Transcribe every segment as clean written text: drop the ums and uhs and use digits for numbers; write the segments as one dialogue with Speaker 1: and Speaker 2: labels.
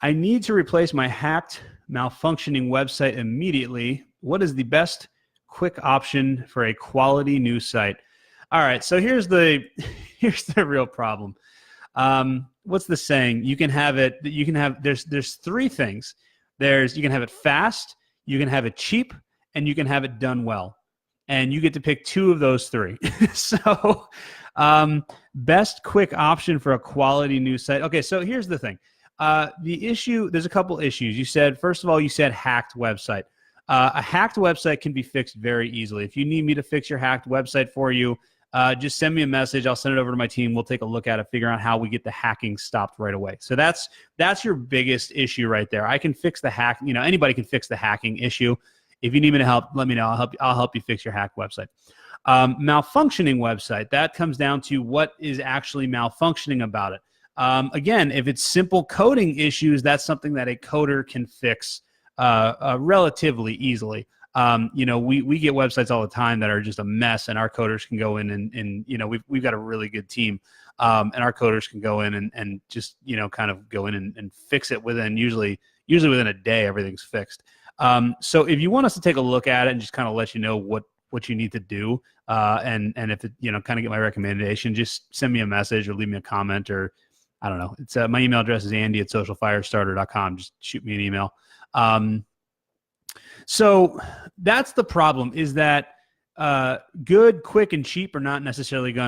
Speaker 1: I need to replace my hacked, malfunctioning website immediately. What is the best quick option for a quality new site? All right, so here's the here's the real problem. What's the saying? You can have it. You can have. There's three things. You can have it fast, you can have it cheap, and you can have it done well. And you get to pick two of those three. So, best quick option for a quality news site. Okay, so here's the thing. The issue, there's a couple issues. You said, first of all, you said hacked website. A hacked website can be fixed very easily. If you need me to fix your hacked website for you, just send me a message. I'll send it over to my team. We'll take a look at it, figure out how we get the hacking stopped right away. So that's your biggest issue right there. I can fix the hack. You know, anybody can fix the hacking issue. If you need me to help, let me know. I'll help you fix your hacked website. Malfunctioning website, that comes down to what is actually malfunctioning about it. Again, if it's simple coding issues, that's something that a coder can fix relatively easily. You know, we get websites all the time that are just a mess, and our coders can go in and you know, we've got a really good team, and our coders can go in and just, you know, kind of go in and fix it within usually within a day, everything's fixed. So if you want us to take a look at it and just kind of let you know what you need to do, and if it, you know, kind of get my recommendation, just send me a message or leave me a comment, or I don't know. It's my email address is andy@socialfirestarter.com. Just shoot me an email. So that's the problem, is that good, quick, and cheap are not necessarily they're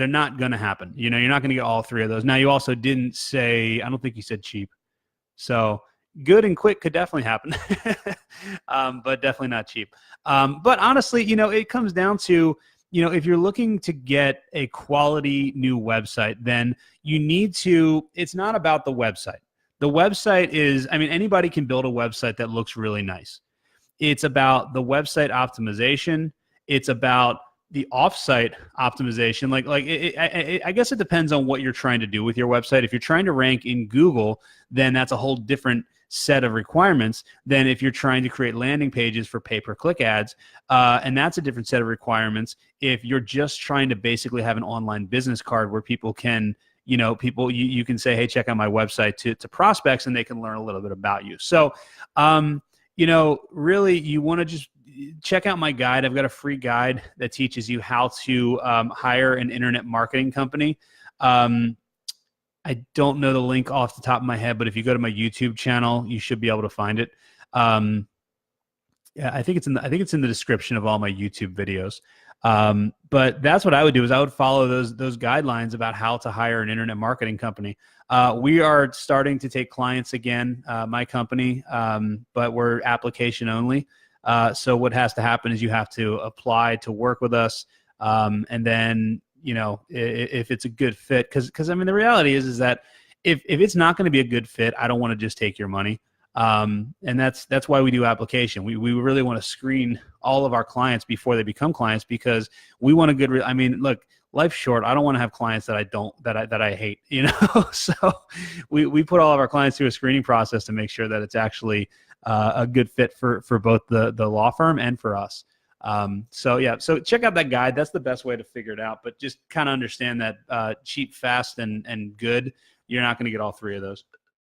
Speaker 1: not gonna happen. You know, you're not gonna get all three of those. Now, you also didn't say, I don't think you said cheap. So good and quick could definitely happen, but definitely not cheap. But honestly, you know, it comes down to, you know, if you're looking to get a quality new website, then you need to, it's not about the website. The website is, I mean, anybody can build a website that looks really nice. It's about the website optimization. It's about the offsite optimization. I guess it depends on what you're trying to do with your website. If you're trying to rank in Google, then that's a whole different set of requirements than if you're trying to create landing pages for pay-per-click ads, and that's a different set of requirements. If you're just trying to basically have an online business card where people can, you know, you can say, hey, check out my website to prospects, and they can learn a little bit about you. So, you know, really, you want to just check out my guide. I've got a free guide that teaches you how to hire an internet marketing company. I don't know the link off the top of my head, but if you go to my YouTube channel, you should be able to find it. Yeah, I think it's in the description of all my YouTube videos. But that's what I would do, is I would follow those guidelines about how to hire an internet marketing company. We are starting to take clients again, my company, but we're application only. So what has to happen is you have to apply to work with us, and then, you know, if it's a good fit, because I mean, the reality is that if it's not going to be a good fit, I don't want to just take your money. And that's why we do application. We really want to screen all of our clients before they become clients, because we want a good, I mean, look, life's short. I don't want to have clients that I hate, you know? So we put all of our clients through a screening process to make sure that it's actually a good fit for both the law firm and for us. So yeah, so check out that guide. That's the best way to figure it out, but just kind of understand that cheap, fast, and good, you're not going to get all three of those.